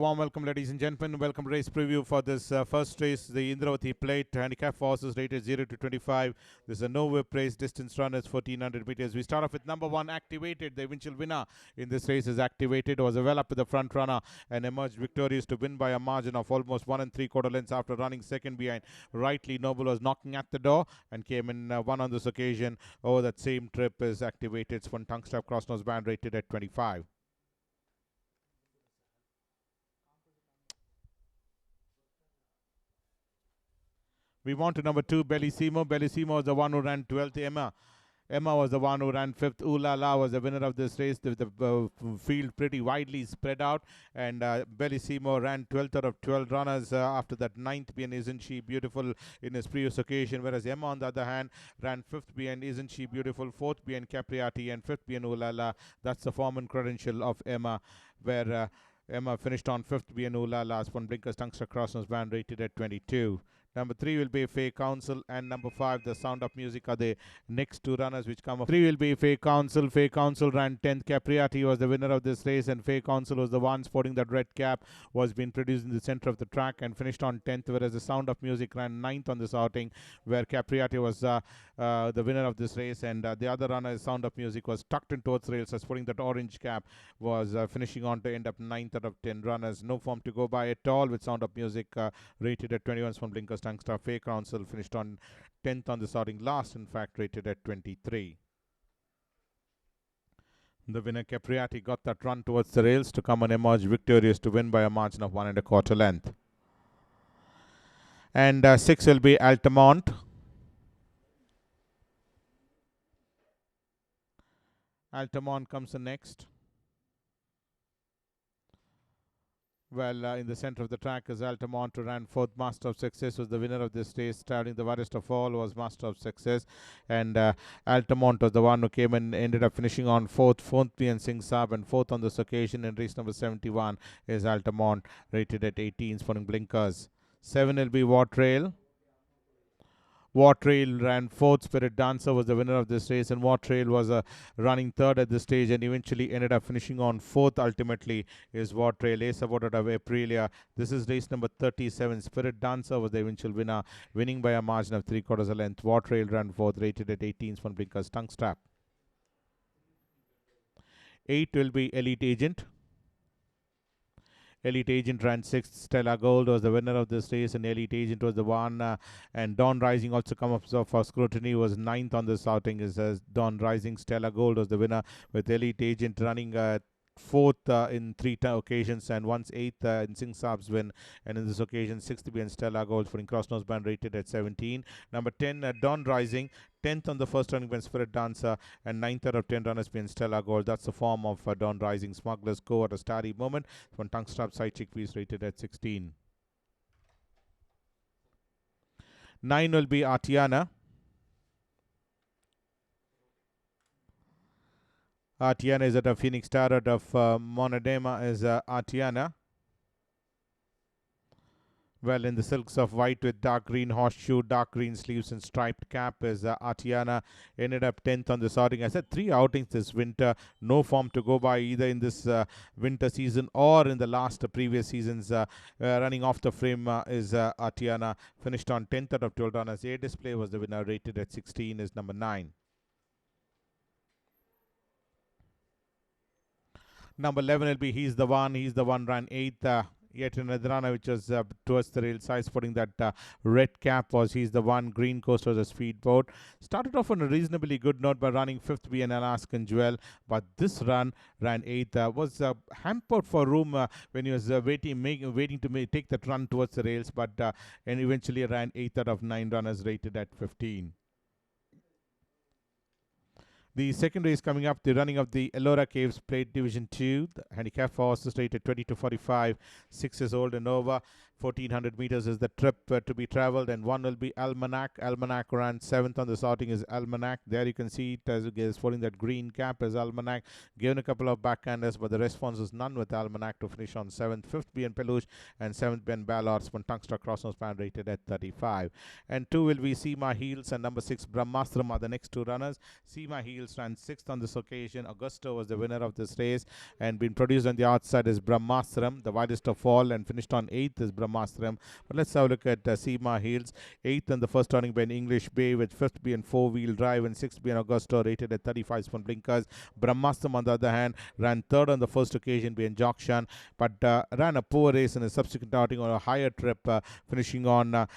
Warm welcome, ladies and gentlemen. Welcome to race preview for this first race, the Indravati Plate. Handicap horses rated 0 to 25. This is a no whip race. Distance run is 1400 meters. We start off with number one, Activated. The eventual winner in this race is Activated. Was well up with the front runner and emerged victorious to win by a margin of almost 1 3/4 lengths after running second behind. Rightly Noble was knocking at the door and came in one on this occasion. Over that same trip is Activated. One tongue strap cross nose band rated at 25. We want to number two, Bellissimo. Bellissimo was the one who ran 12th. Emma was the one who ran 5th. Ooh La La was the winner of this race. The field pretty widely spread out. And Bellissimo ran 12th out of 12 runners. After that, 9th behind Isn't She Beautiful in his previous occasion. Whereas Emma, on the other hand, ran 5th behind Isn't She Beautiful, 4th behind Capriati, and 5th behind Ooh La La. That's the form and credential of Emma, where Emma finished on 5th behind Ooh La La. Spun Blinkers Tungster Crossnose band rated at 22. Number 3 will be Fay Council, and number 5, The Sound of Music, are the next two runners which come up. 3 will be Fay Council. Fay Council ran 10th. Capriati was the winner of this race, and Fay Council was the one sporting that red cap, was being produced in the center of the track and finished on 10th, whereas The Sound of Music ran 9th on this outing, where Capriati was the winner of this race, and the other runner, Sound of Music, was tucked in towards rails, sporting that orange cap, was finishing on to end up 9th out of 10 runners. No form to go by at all with Sound of Music rated at 21 from Blinkers Tungstar. Fay Council finished on 10th on the starting last, in fact, rated at 23. The winner, Capriati, got that run towards the rails to come and emerge victorious to win by a margin of 1 1/4 length. And 6 will be Altamont. Altamont comes the next. Well, in the center of the track is Altamont, who ran 4th. Master of Success was the winner of this race. Traveling the worst of all was Master of Success. And Altamont was the one who came and ended up finishing on 4th behind Singh Saab, and 4th on this occasion in race number 71 is Altamont, rated at 18, spawning Blinkers. 7 will be War Trail. War Trail ran 4th. Spirit Dancer was the winner of this race, and War Trail was running 3rd at this stage and eventually ended up finishing on 4th. Ultimately is War Trail, ace supported of Aprilia. This is race number 37. Spirit Dancer was the eventual winner, winning by a margin of 3/4 a length. War Trail ran 4th, rated at 18 from Blinkers Tongue Strap. 8 will be Elite Agent. Elite Agent ran 6th. Stella Gold was the winner of this race, and Elite Agent was the one. And Dawn Rising also come up for scrutiny, was 9th on this outing. Is Dawn Rising. Stella Gold was the winner, with Elite Agent running 4th in 3 occasions, and once 8th in Singh Saab's win, and in this occasion 6th behind Stella Gold, for crossnose band rated at 17. Number 10, Dawn Rising, 10th on the first running by Spirit Dancer, and 9th out of 10 runners behind Stella Gold. That's the form of Dawn Rising. Smugglers Go at a starry moment. One tongue strap side chickpeas rated at 16. 9 will be Artiana. Artiana is at a Phoenix Star. Out of Monodema is Artiana. Well, in the silks of white with dark green horseshoe, dark green sleeves and striped cap is Artiana. Ended up 10th on the sorting. I said 3 outings this winter. No form to go by either in this winter season or in the last previous seasons. Running off the frame is Artiana. Finished on 10th out of 12 runners. A Display was the winner, rated at 16, is number 9. Number 11 will be He's the One. He's the One ran 8th. Yet another runner which was towards the rail side, putting that red cap was He's the One. Green Coast was a speedboat. Started off on a reasonably good note by running 5th behind Alaskan Jewel, but this run ran 8th. Was hampered for room when he was waiting to take that run towards the rails, but and eventually ran 8th out of 9 runners, rated at 15. The second race coming up, the running of the Ellora Caves Plate Division 2. The handicap for horses rated 20 to 45, 6 years old and over. 1400 meters is the trip to be traveled, and one will be Almanac. Almanac ran 7th on the sorting is Almanac. There you can see it as it is following that green cap is Almanac. Given a couple of backhanders, but the response is none with Almanac to finish on 7th. 5th BN Peluche and 7th Ben Ballard. Tungsta Crossnose Pan rated at 35. And 2 will be Seema Heels and number 6 Brahmastram are the next two runners. Seema Heels ran 6th on this occasion. Augusto was the winner of this race, and been produced on the outside is Brahmastram, the widest of all, and finished on 8th is Brahmastram. But let's have a look at Seema Heels. 8th on the first turning by an English Bay, with 5th being 4-wheel drive and 6th being Augusto rated at 35 spun blinkers. Brahmastram on the other hand ran 3rd on the first occasion being Jokshan, but ran a poor race in a subsequent outing on a higher trip, finishing on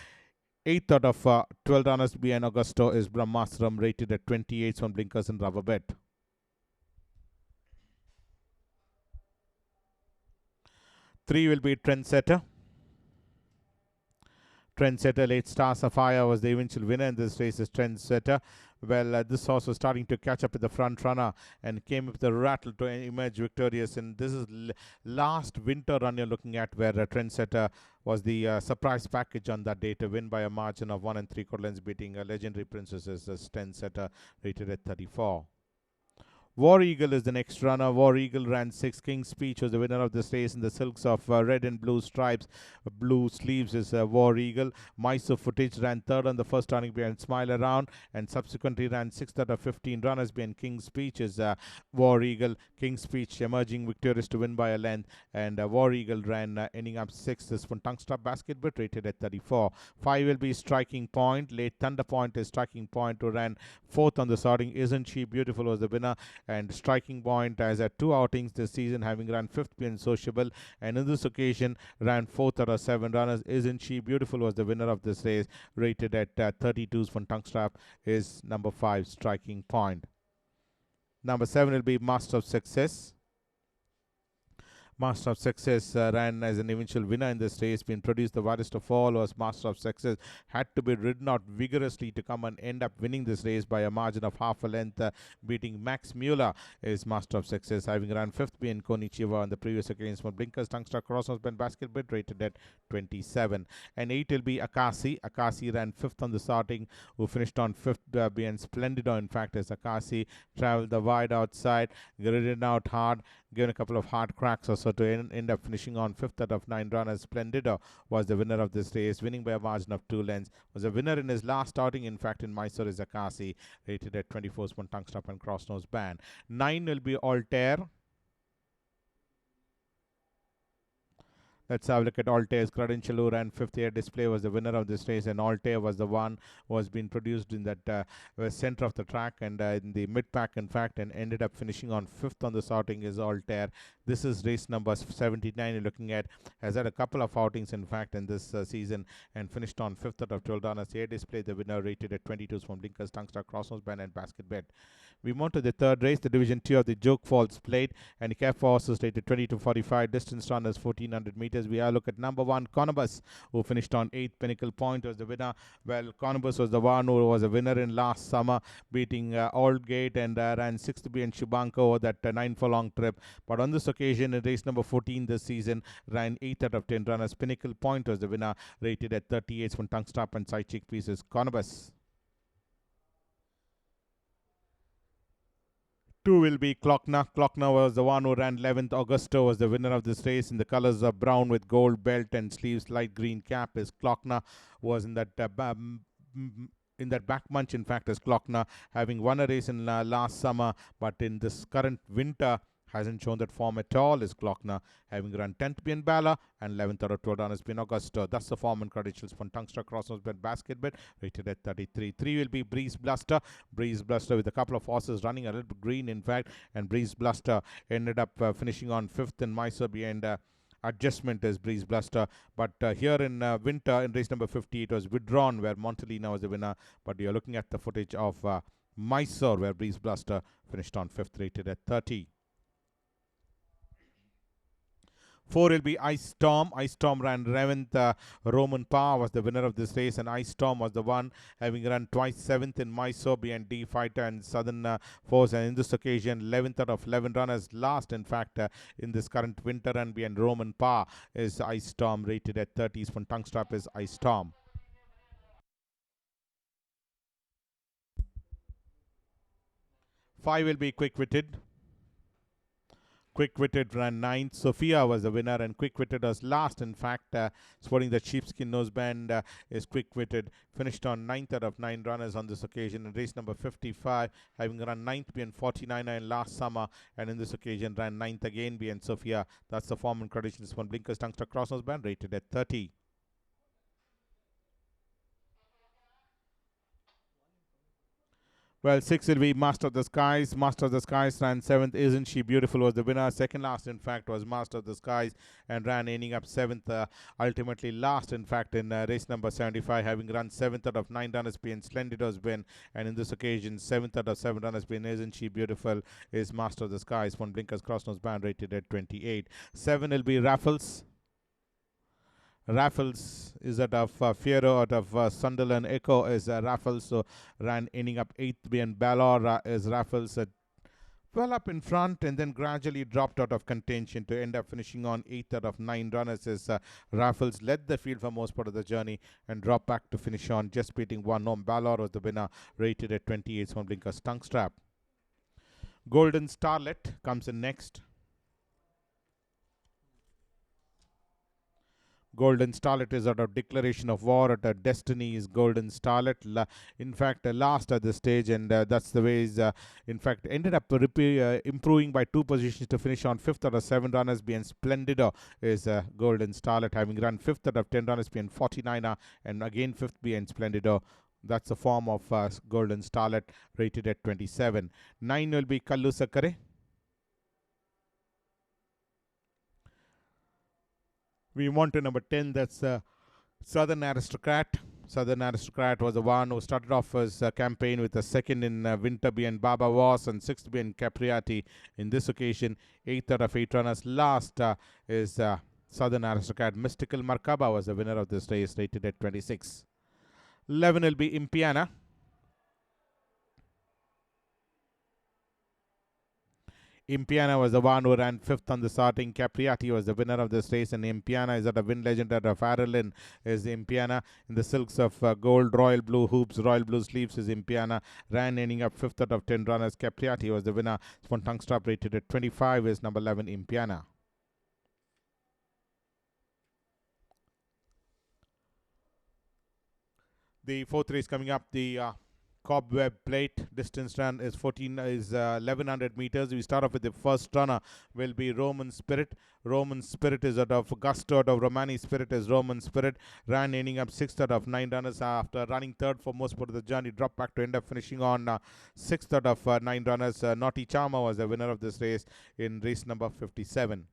8th out of 12 runners behind Augusto is Brahmastram rated at 28 spun blinkers and rubber bet. 3 will be Trendsetter. Trendsetter Late Star Sapphire was the eventual winner in this race. Is Trendsetter. Well, this horse was starting to catch up with the front runner and came up with a rattle to emerge victorious. And this is last winter run you're looking at, where Trendsetter was the surprise package on that day to win by a margin of 1 3/4 lengths, beating Legendary Princesses as Trendsetter rated at 34. War Eagle is the next runner. War Eagle ran 6. King's Speech was the winner of this race in the silks of red and blue stripes. Blue sleeves is War Eagle. Mysore Footage ran 3rd on the first turning behind Smile Around, and subsequently ran 6th out of 15 runners behind King's Speech is War Eagle. King's Speech emerging victorious to win by a length, and War Eagle ran ending up 6th. This one Tungsta Basket Bet rated at 34. 5 will be Striking Point. Late Thunder Point is Striking Point, who ran 4th on the sorting. Isn't She Beautiful was the winner, and Striking Point has had 2 outings this season, having run 5th being Sociable, and in this occasion ran 4th out of 7 runners. Isn't She Beautiful was the winner of this race, rated at 32 from Tungstrap is number 5 Striking Point. Number 7 will be Master of Success. Master of Success ran as an eventual winner in this race. Been produced, the widest of all was Master of Success. Had to be ridden out vigorously to come and end up winning this race by a margin of half a length, beating Max Mueller is Master of Success, having run 5th being Konichiwa on the previous occasion for Blinkers. Tungsta Crossnose Ben Basket Bet rated at 27. And 8 will be Akasi. Akasi ran 5th on the starting, who finished on 5th being Splendido. In fact, as Akasi traveled the wide outside, ridden out hard, given a couple of hard cracks or so to end up finishing on 5th out of 9 runners. Splendido was the winner of this race, winning by a margin of 2 lengths. Was a winner in his last outing, in fact, in Mysore is Akasi, rated at 24 spun Tungstop and Crossnose Band. 9 will be Altair. Let's have a look at Altair's credential, who ran 5th air display, was the winner of this race, and Altair was the one who was being produced in that center of the track and in the mid-pack, in fact, and ended up finishing on 5th on the sorting is Altair. This is race number 79 you're looking at. Has had a couple of outings, in fact, in this season, and finished on 5th out of 12 runners. Air display, the winner, rated at 22 from Blinkers, Tungsta, Crossnose Band, and Basket Bet. We move on to the third race, the Division 2 of the Joke Falls Plate, and the care for horses rated 20 to 45. Distance runners 1400 meters. We are look at number 1, Conobus, who finished on 8th. Pinnacle Point was the winner. Well, Conobus was the one who was a winner in last summer, beating Aldgate, and ran 6th to be in Shubanko over that 9 furlong trip. But on this occasion, in race number 14 this season, ran 8th out of 10 runners. Pinnacle Point was the winner, rated at 38 from Tungstop and Side Chick Pieces. Conobus. 2 will be Clockna. Clockna was the one who ran 11th. Augusto was the winner of this race in the colors of brown with gold belt and sleeves, light green cap. Is Clockna was in that back munch, in fact, as Clockna, having won a race in last summer, but in this current winter hasn't shown that form at all. Is Clockna, having run 10th being Bala and 11th out of 12 runners being Augusto. That's the form and credentials for Tungsta Crossnose Bet Basket Bet, rated at 33. 3 will be Breeze Bluster. Breeze Bluster with a couple of horses running a little bit green, in fact, and Breeze Bluster ended up finishing on 5th in Mysore behind Adjustment as Breeze Bluster. But here in winter, in race number 50, it was withdrawn, where Montalina was the winner. But you're looking at the footage of Mysore, where Breeze Bluster finished on 5th, rated at 30. 4 will be Ice Storm. Ice Storm ran 11th. Roman Pa was the winner of this race, and Ice Storm was the one having run twice 7th in Mysore behind D Fighter and Southern Force. And in this occasion, 11th out of 11 runners. Last, in fact, in this current winter run behind Roman Pa is Ice Storm, rated at 30s. From tongue strap is Ice Storm. 5 will be Quick Witted. Quick Witted ran 9th. Sophia was the winner, and Quick Witted was last. In fact, sporting the sheepskin noseband is Quick Witted. Finished on 9th out of 9 runners on this occasion in race number 55, having run 9th behind 49er in last summer, and in this occasion ran 9th again behind Sophia. That's the form and condition. This one Blinkers Tungster Cross Noseband, rated at 30. Well, 6 will be Master of the Skies. Master of the Skies ran 7th. Isn't She Beautiful was the winner. Second last, in fact, was Master of the Skies and ran ending up 7th. Ultimately last, in fact, in race number 75, having run 7th out of 9 runners being Splendido's win. And in this occasion, 7th out of 7 runners being Isn't She Beautiful is Master of the Skies. One Blinkers Cross Nose Band, rated at 28. 7 will be Raffles. Raffles is out of Fiero, out of Sunderland. Echo is Raffles, so ran ending up 8th behind Bangalore is Raffles. Well up in front and then gradually dropped out of contention to end up finishing on 8th out of 9 runners as Raffles led the field for most part of the journey and dropped back to finish on just beating one home. Bangalore was the winner, rated at 28. One Blinkers Tongue Strap. Golden Starlet comes in next. Golden Starlet is out of Declaration of War at Destiny is Golden Starlet. In fact, last at this stage, and that's the way he's, in fact, ended up improving by 2 positions to finish on 5th out of 7 runners behind Splendido is Golden Starlet, having run 5th out of 10 runners behind 49er and again 5th behind Splendido. That's the form of Golden Starlet, rated at 27. 9 will be Kallu Sakare. We want to number 10, that's Southern Aristocrat. Southern Aristocrat was the one who started off his campaign with a second in Winter behind Baba Was and 6th behind Capriati. In this occasion, 8th out of 8 runners. Last is Southern Aristocrat. Mystical Markaba was the winner of this race, rated at 26. 11 will be Impiana. Impiana was the one who ran 5th on the starting. Capriati was the winner of this race, and Impiana is at a win legend out of Ireland is Impiana. In the silks of gold, royal blue hoops, royal blue sleeves is Impiana. Ran ending up 5th out of 10 runners. Capriati was the winner. One tongue strap, rated at 25 is number 11 Impiana. The 4th race coming up, the Cobweb Plate. Distance run is 1100 meters. We start off with the first runner will be Roman Spirit. Roman Spirit is out of Gusto, out of Romani Spirit is Roman Spirit. Ran ending up 6th out of 9 runners after running 3rd for most part of the journey. Dropped back to end up finishing on 6th out of 9 runners. Naughty Charma was the winner of this race in race number 57.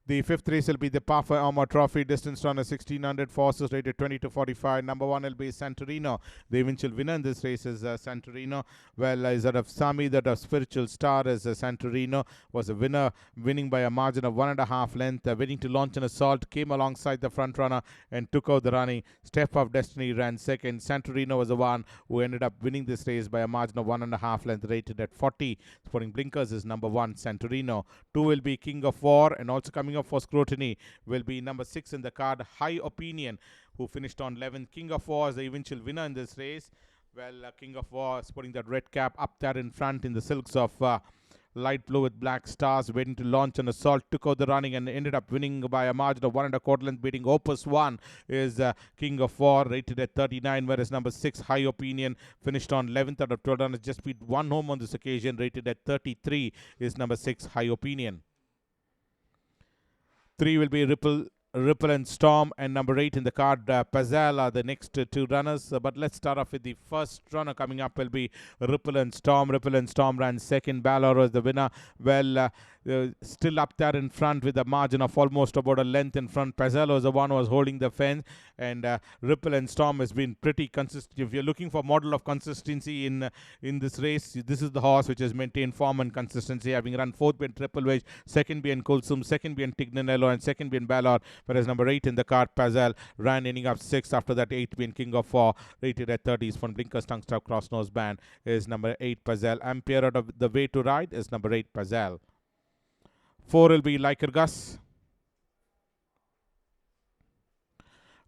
The 5th race will be the Parfait Amour Trophy. Distance run is 1600. Forces rated 20 to 45. Number 1 will be Santorino. The eventual winner in this race is Santorino. Well, is that of Sami, that of Spiritual Star is Santorino. Was a winner, winning by a margin of 1.5 length. Waiting to launch an assault. Came alongside the front runner and took out the running. Step of Destiny ran second. Santorino was the one who ended up winning this race by a margin of 1.5 length, rated at 40. Sporting Blinkers is number 1, Santorino. 2 will be King of War, and also coming up for scrutiny will be number 6 in the card, High Opinion, who finished on 11th. King of War is the eventual winner in this race. Well, King of War is putting that red cap up there in front in the silks of light blue with black stars, waiting to launch an assault, took out the running and ended up winning by a margin of 1.25 length, beating Opus 1 is King of War, rated at 39, whereas number 6, High Opinion, finished on 11th out of 12 runners, just beat one home on this occasion, rated at 33 is number 6, High Opinion. 3 will be Ripple Ripple and Storm, and number 8 in the card, Pazal, are the next two runners. But let's start off with the first runner coming up will be Ripple and Storm. Ripple and Storm ran second. Bangalore was the winner. Well, still up there in front with a margin of almost about a length in front. Pazal was the one who was holding the fence, and Ripple and Storm has been pretty consistent. If you're looking for model of consistency in this race, this is the horse which has maintained form and consistency, having run fourth being Triple Wage, second being Kulsum, second being Tignanello, and second being Bangalore. Whereas number 8 in the card, Pazal, ran inning up 6. After that, 8 being King of 4, rated at 30s from Blinkers, Tongue Stop, Cross Nose Band is number 8, Pazal. Ampere out of the way to ride is number 8, Pazal. 4 will be Liker Gus.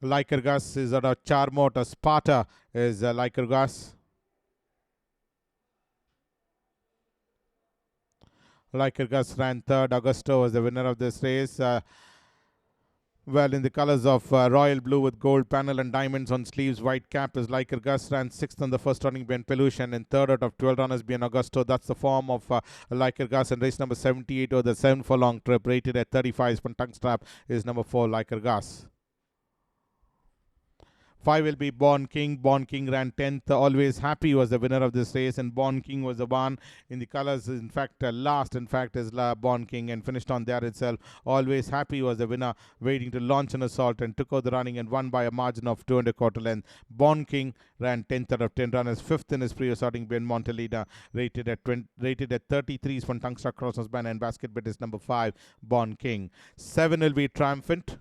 Liker Gus is out of Charmota. Sparta is Liker Gus. Liker Gus ran third. Augusto was the winner of this race. Well, in the colors of royal blue with gold panel and diamonds on sleeves, white cap is Liker Gus. Ran sixth on the first running being Peluche, and in third out of 12 runners being Augusto. That's the form of Liker Gus. And race number 78 or the 7 for long trip, rated at 35 from tongue strap, is number 4, Liker Gus. 5 will be Born King. Born King ran 10th. Always Happy was the winner of this race, and Born King was the one in the colors. In fact, last, in fact, is Born King, and finished on there itself. Always Happy was the winner, waiting to launch an assault, and took out the running and won by a margin of 2 1/4 length. Born King ran 10th out of 10 runners. 5th in his pre-assorting Ben Montelida, rated at 33s from Tungsta Crossers Band, and basket bet is number 5, Born King. 7 will be Triumphant.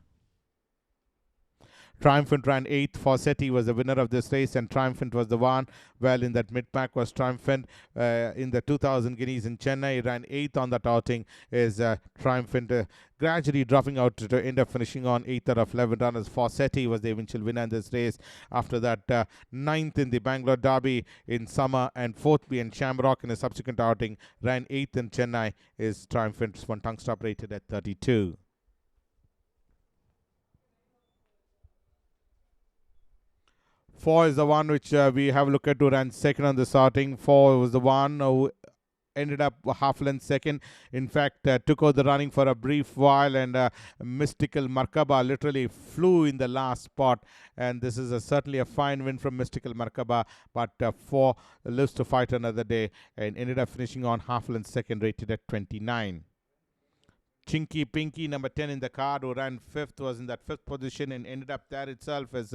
Triumphant ran 8th. Fawcetti was the winner of this race, and Triumphant was the one. Well, in that mid-pack was Triumphant. In the 2000 guineas in Chennai, ran 8th on that outing, is Triumphant. Gradually dropping out to end up finishing on 8th out of 11 runners. Fawcetti was the eventual winner in this race. After that, 9th in the Bangalore Derby in summer, and 4th being Shamrock in a subsequent outing. Ran 8th in Chennai, is Triumphant. One tongue stop, rated at 32. 4 is the one which we have a look at, who ran second on the starting. 4 was the one who ended up half length second. In fact, took out the running for a brief while, and Mystical Markaba literally flew in the last spot. And this is certainly a fine win from Mystical Markaba, but 4 lives to fight another day and ended up finishing on half length second, rated at 29. Chinky Pinky, number 10 in the card, who ran 5th, was in that 5th position and ended up there itself as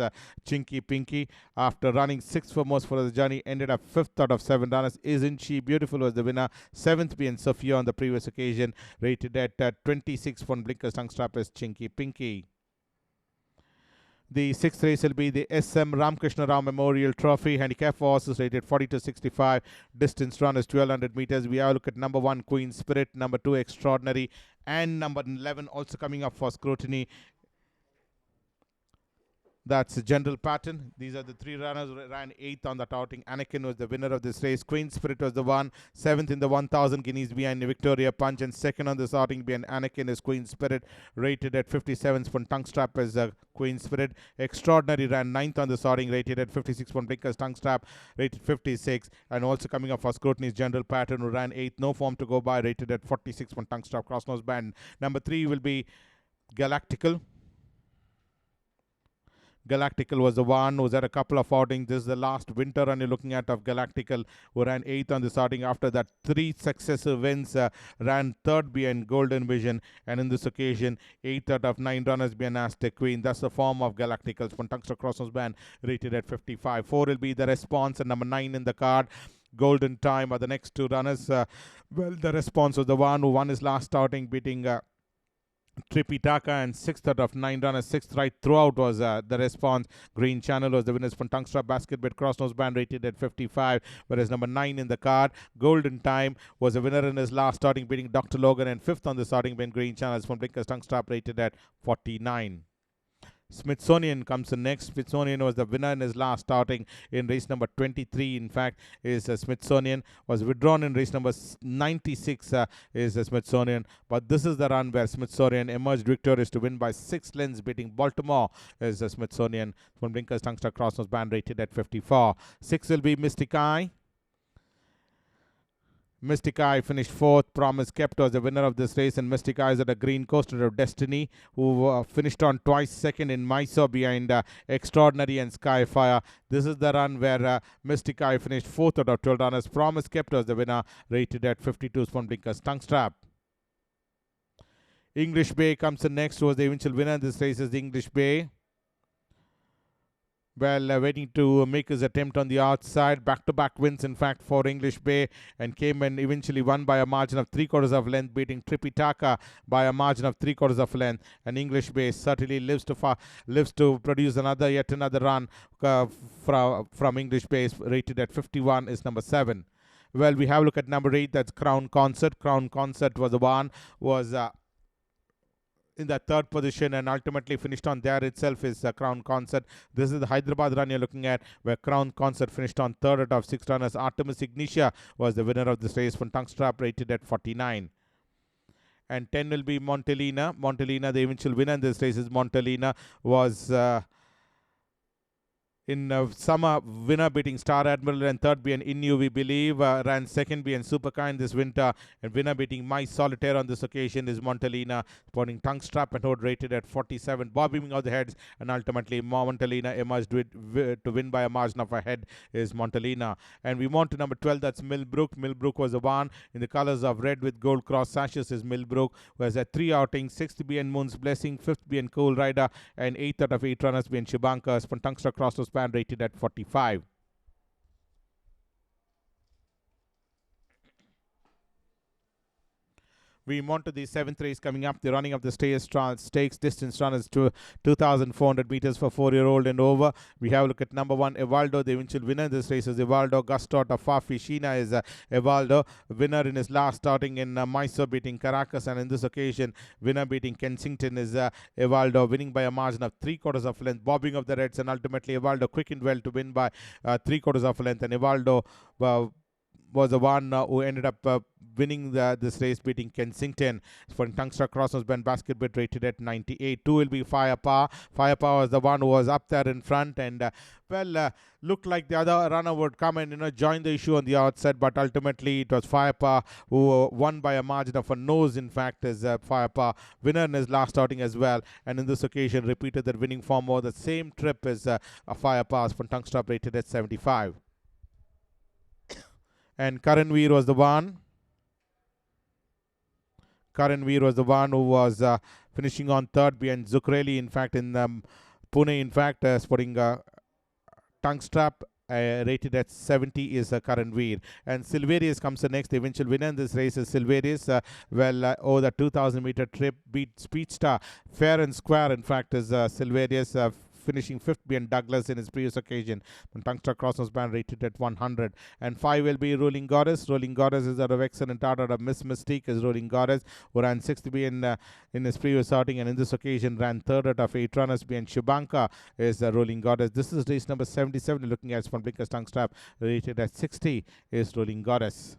Chinky Pinky. After running 6th for most for the journey, ended up 5th out of 7 runners. Isn't She Beautiful was the winner. 7th being Sophia on the previous occasion, rated at 26 for Blinkers tongue strap, as Chinky Pinky. The 6th race will be the SM Ramakrishna Rao Memorial Trophy. Handicap for horses, rated 40 to 65. Distance run is 1200 meters. We have a look at number 1, Queen Spirit, number 2, Extraordinary, and number 11 also coming up for scrutiny. That's General Pattern. These are the 3 runners who ran 8th on that outing. Anakin was the winner of this race. Queen Spirit was the one. 7th in the 1000 guineas behind Victoria Punch, and 2nd on this outing behind Anakin is Queen Spirit, rated at 57 for tongue strap as Queen Spirit. Extraordinary ran 9th on this outing, rated at 56 for Blinkers tongue strap, rated 56. And also coming up for scrutiny is General Pattern, who ran 8th. No form to go by, rated at 46 for tongue strap, cross nose band. Number 3 will be Galactical. Galactical was the one who was at a couple of outings. This is the last winter run you're looking at of Galactical, who ran 8th on the starting. After that, 3 successive wins, ran 3rd behind Golden Vision, and in this occasion, 8th out of 9 runners behind Aztec Queen. That's the form of Galactical. From Tungster Crosshouse Band, rated at 55. 4 will be The Response, and number 9 in the card, Golden Time, are the next 2 runners. Well, The Response was the one who won his last outing, beating Tripitaka, and 6th out of 9 runners. 6th right throughout was The Response. Green Channel was the winners from Tungstra Basket Bet Cross Nose Band, rated at 55. Whereas number 9 in the card, Golden Time, was a winner in his last starting, beating Dr. Logan, and 5th on the starting being Green Channels from Blinkers Tungstra, rated at 49. Smithsonian comes in next. Smithsonian was the winner in his last starting in race number 23. In fact, is Smithsonian. Was withdrawn in race number 96. Is Smithsonian. But this is the run where Smithsonian emerged victorious to win by 6 lengths, beating Baltimore. Is Smithsonian from Blinkers Tungster Crossnose Band, rated at 54. 6 will be Mystic Eye. Mystic Eye finished fourth. Promise Kept was the winner of this race, and Mystic Eye is at a green coaster of Destiny, who finished on twice second in Mysore behind Extraordinary and Skyfire. This is the run where Mystic Eye finished fourth out of 12 runners. Promise Kept was the winner, rated at 52 Spun Blinkers tongue strap. English Bay comes in next, was the eventual winner in this race is the English Bay. Well, waiting to make his attempt on the outside. Back-to-back wins, in fact, for English Bay, and came and eventually won by a margin of 3/4 of length, beating Tripitaka by a margin of 3/4 of length. And English Bay certainly lives to produce yet another run from English Bay, rated at 51, is number 7. Well, we have a look at number 8. That's Crown Concert. Crown Concert was the one was in the third position and ultimately finished on there itself is Crown Concert. This is the Hyderabad run you're looking at, where Crown Concert finished on third out of 6 runners. Artemis Ignitia was the winner of this race from tongue strap, rated at 49. And 10 will be Montelina. Montelina, the eventual winner in this race is Montelina, was in summer winner beating Star Admiral, and third being Inu, we believe, ran second being Superkind this winter, and winner beating My Solitaire on this occasion is Montelina, sporting tongue strap and hood, rated at 47. Bobbing out the heads, and ultimately Montelina emerged to win by a margin of a head is Montelina. And we want to number 12, that's Millbrook. Millbrook was the one in the colors of red with gold cross sashes is Millbrook, who has had 3 outings, 6th being Moon's Blessing, 5th being Cool Rider, and 8th out of 8 runners being Shibanka, spun tongue strap cross to span, rated at 45. We move on to the 7th race coming up, the running of the stakes distance runners to 2,400 meters for 4-year-old and over. We have a look at number 1, Evaldo. The eventual winner in this race is Evaldo. Gusto of Fafi Sheena is Evaldo. Winner in his last outing in Mysore, beating Caracas, and in this occasion, winner beating Kensington is Evaldo, winning by a margin of 3/4 of length. Bobbing of the reds, and ultimately Evaldo quickened well to win by 3/4 of length, and Evaldo was the one who ended up winning this race, beating Kensington. For Tungster Crossers band basket bit, rated at 98. 2 will be Firepower. Firepower was the one who was up there in front, and looked like the other runner would come and join the issue on the outside, but ultimately it was Firepower who won by a margin of a nose. In fact, is Firepower, winner in his last outing as well, and in this occasion repeated that winning form over the same trip as Firepower's for Tungster, rated at 75. And Karanveer was the one. Karanveer was the one who was finishing on third behind Zucrelli, in fact, in Pune, in fact, sporting tongue strap, rated at 70 is Karanveer. And Silverius comes the next. The eventual winner in this race is Silverius. Over the 2,000 meter trip, beat Speedstar fair and square, in fact, is Silverius, finishing 5th behind Douglas in his previous occasion. Tungster Crossnose band, rated at 100. And 5 will be Rolling Goddess. Rolling Goddess is out of excellent out of Miss Mystique is Rolling Goddess, who ran 6th behind in his previous outing, and in this occasion ran 3rd out of 8 runners behind Shubanka is Rolling Goddess. This is race number 77, looking at Spun Blinkers tongue strap, rated at 60 is Rolling Goddess.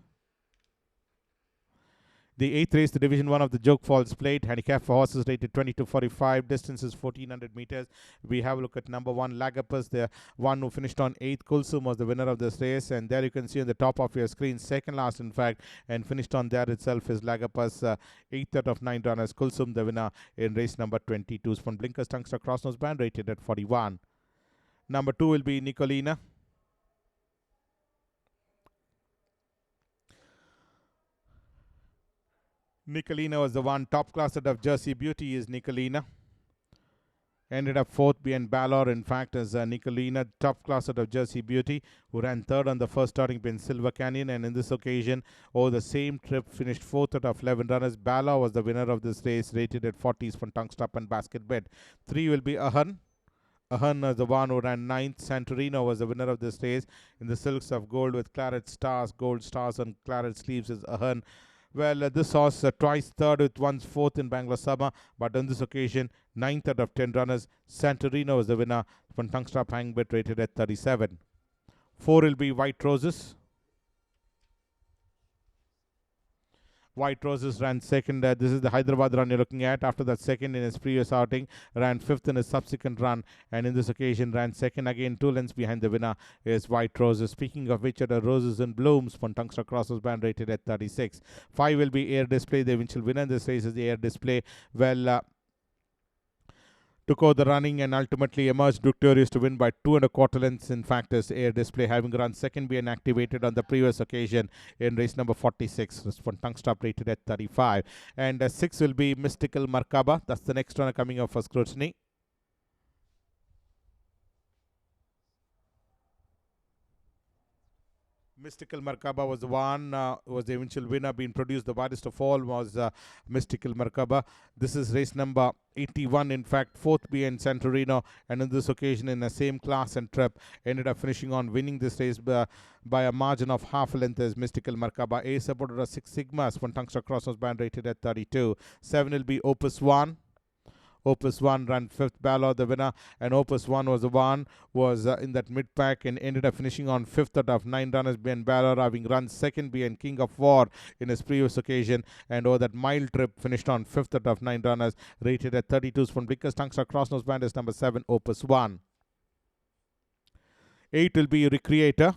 The 8th race, the Division 1 of the Joke Falls Plate, handicap for horses, rated 20-45, distance is 1,400 meters. We have a look at number 1, Lagapus, the one who finished on 8th. Kulsum was the winner of this race, and there you can see on the top of your screen, second last, in fact, and finished on there itself is Lagapus, 8th out of 9 runners. Kulsum, the winner in race number 22. Spun Blinkers Tungster Crossnose band, rated at 41. Number 2 will be Nicolina. Nicolina was the one. Top class out of Jersey Beauty is Nicolina. Ended up 4th behind Bangalore, in fact, as Nicolina. Top class out of Jersey Beauty, who ran 3rd on the first starting being Silver Canyon, and in this occasion, over the same trip, finished 4th out of 11 runners. Bangalore was the winner of this race, rated at 40s from tongue strap and basket bed. 3 will be Ahan. Ahan is the one who ran 9th. Santorino was the winner of this race in the silks of gold with claret stars, gold stars on claret sleeves is Ahan. Well, this horse twice 3rd with once 4th in Bangalore summer, but on this occasion 9th out of 10 runners. Santorino was the winner from tongue strap hang bit, rated at 37. 4 will be White Roses. White Roses ran second. This is the Hyderabad run you're looking at. After that, second in his previous outing, ran fifth in his subsequent run, and in this occasion ran second again, 2 lengths behind the winner is White Roses. Speaking of which, the Roses and Blooms from Tungsten Crosses band rated at 36. 5 will be Air Display. The eventual winner in this race is the Air Display. Well, took over the running and ultimately emerged victorious to win by 2 1/4 lengths. In fact, as Air Display having run second being activated on the previous occasion in race number 46. This one tongue stop rated at 35. And 6 will be Mystical Markaba. That's the next runner coming up for scrutiny. Mystical Markaba was the one, was the eventual winner being produced. The widest of all was Mystical Markaba. This is race number 81, in fact, fourth being Santorino, and in this occasion in the same class and trip, ended up finishing on winning this race by a margin of half a length as Mystical Markaba. A supported a 6 Sigmas from Tungsten Crosshouse band rated at 32. 7 will be Opus 1. Opus 1 ran fifth. Bangalore the winner, and Opus 1 was the one was in that mid pack and ended up finishing on fifth out of 9 runners behind Bangalore, having run second behind King of War in his previous occasion, and over that mile trip finished on fifth out of 9 runners, rated at 32s. From Blinkers Tungsten Crossnose band is number 7 Opus 1. 8 will be Recreator.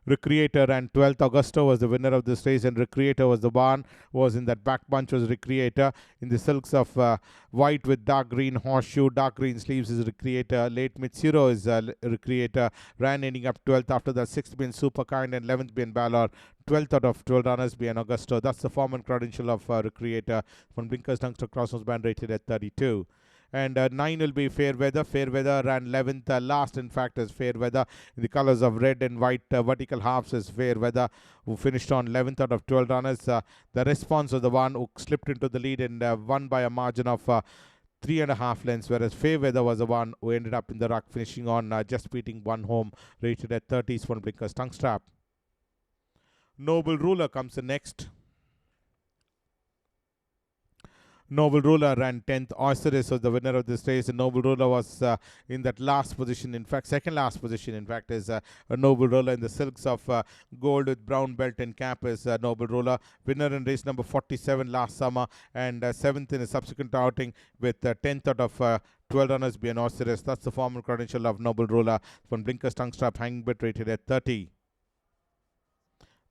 Recreator and 12th Augusto was the winner of this race, and Recreator was the one was in that back bunch was Recreator in the silks of white with dark green horseshoe, dark green sleeves is Recreator. Late Mitsuro is Recreator, ran ending up 12th. After that, 6th being Super Kind and 11th being Balor. 12th out of 12 runners being Augusto. That's the form and credential of Recreator from Blinkers Tungsten Crosshouse band rated at 32. And 9 will be Fairweather. Fairweather ran 11th last, in fact, as Fairweather in the colors of red and white vertical halves is Fairweather, who finished on 11th out of 12 runners. The response was the one who slipped into the lead and won by a margin of 3.5 lengths, whereas Fairweather was the one who ended up in the ruck, finishing on just beating one home, rated at 30s for Blinkers Tongue Strap. Noble Ruler comes in next. Noble Ruler ran 10th. Oysteris was the winner of this race, and Noble Ruler was in that last position, in fact, second last position, in fact, is a Noble Ruler in the silks of gold with brown belt and cap is Noble Ruler. Winner in race number 47 last summer, and 7th in a subsequent outing with 10th out of 12 runners being Oysteris. That's the formal credential of Noble Ruler from Blinkers Tongue Strap, hanging bit rated at 30.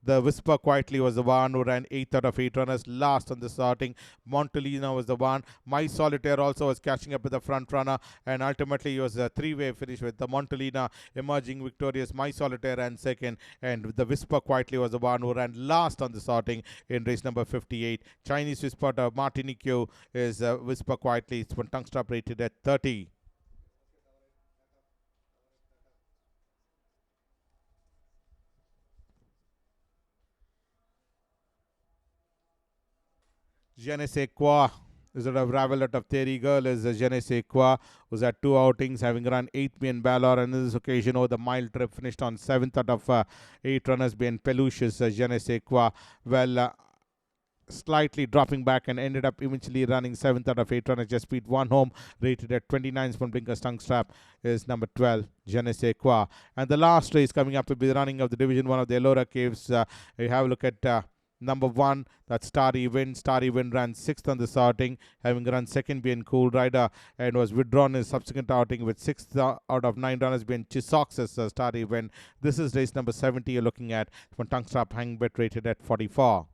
The Whisper Quietly was the one who ran 8th out of 8 runners last on the starting. Montellina was the one. My Solitaire also was catching up with the front runner, and ultimately it was a 3-way finish with the Montellina emerging victorious. My Solitaire ran second, and the Whisper Quietly was the one who ran last on the starting in race number 58. Chinese Whisper Martinique is Whisper Quietly. It's one tongue stop rated at 30. Je ne sais quoi is a rival out of Terry Girl is Je ne sais quoi, who's had 2 outings, having run 8th being Balor, and in this occasion over the mile trip finished on 7th out of 8 runners being Peluches Je ne sais quoi. Well, slightly dropping back and ended up eventually running 7th out of 8 runners, just beat one home, rated at 29 from Blinkers Tongue Strap is number 12 Je ne sais quoi. And the last race coming up will be the running of the Division 1 of the Ellora Caves. You have a look at number 1, that's Starry Wind. Starry Wind ran 6th on this outing, having run 2nd being Cool Rider, and was withdrawn in his subsequent outing with 6th out of 9 runners being Chisox as Starry Wind. This is race number 70 you're looking at, from Tongue Strap hang bet rated at 44.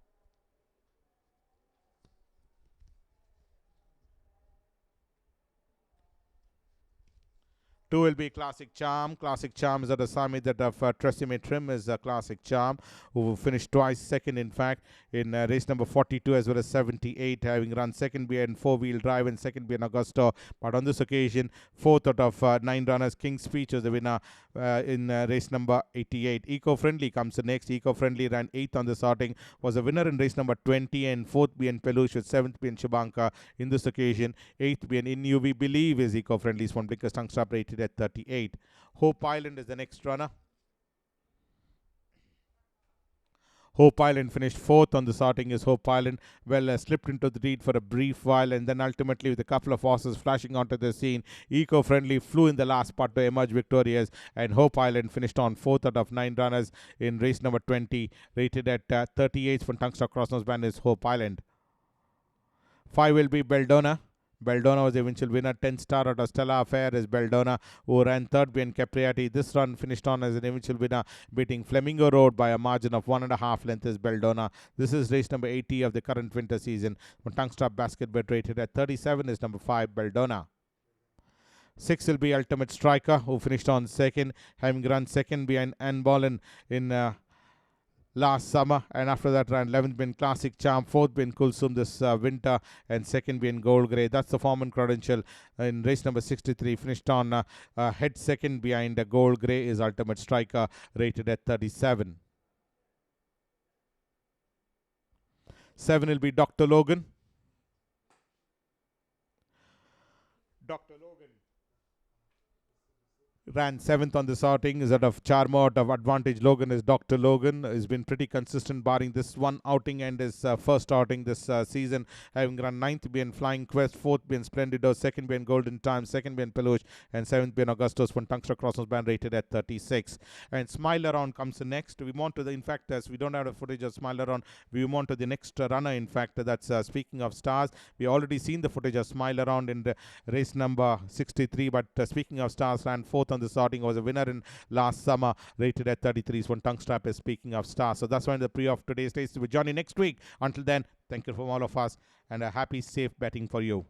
2 will be Classic Charm. Classic Charm is at a summit that of Tresemme Trim is a Classic Charm, who finished twice second, in fact, in race number 42 as well as 78, having run second behind Four Wheel Drive and second behind Augusto. But on this occasion, 4th out of 9 runners, King's Speech was the winner in race number 88. Eco-Friendly comes the next. Eco-Friendly ran 8th on this outing, was a winner in race number 20, and 4th being Peluche with 7th being Shabanka. In this occasion, 8th being In You We Believe is Eco-Friendly's one Blinkers Tongue Strap rated at 38. Hope Island is the next runner. Hope Island finished fourth on the sorting is Hope Island. Well, slipped into the lead for a brief while, and then ultimately with a couple of horses flashing onto the scene, Eco-Friendly flew in the last part to emerge victorious, and Hope Island finished on fourth out of 9 runners in race number 20, rated at 38 from Tungsten Crossnose Band is Hope Island. 5 will be Beldona. Beldona was the eventual winner. 10 star out of Stella Affair is Beldona, who ran third behind Capriati. This run finished on as an eventual winner, beating Flamingo Road by a margin of 1.5 length is Beldona. This is race number 80 of the current winter season. Tungsten Basket Bet rated at 37 is number 5, Beldona. 6 will be Ultimate Striker, who finished on second, having run second behind Anne in last summer, and after that ran 11th bin Classic Charm, 4th bin Kulsum this winter, and 2nd bin Gold Grey. That's the form and credential in race number 63. Finished on head second behind Gold Grey is Ultimate Striker, rated at 37. 7 will be Dr. Logan. Dr. Logan ran 7th on the sorting, is out of Charmo, out of Advantage. Logan is Dr. Logan, has been pretty consistent barring this one outing and his first outing this season, having run 9th being Flying Quest, 4th being Splendido, 2nd being Golden Time, 2nd being Peluche, and 7th being Augustus from Tungsten Crossnose Band, rated at 36. And Smile Around comes next. We want to the, in fact, as we don't have the footage of Smile Around, we move on to the next runner. In fact, that's speaking of stars, we already seen the footage of Smile Around in the race number 63, but speaking of stars, ran 4th on the sorting, was a winner in last summer, rated at 33. One tongue strap is speaking of stars. So that's why the pre of today's race. With Johnny next week. Until then, thank you from all of us, and a happy, safe betting for you.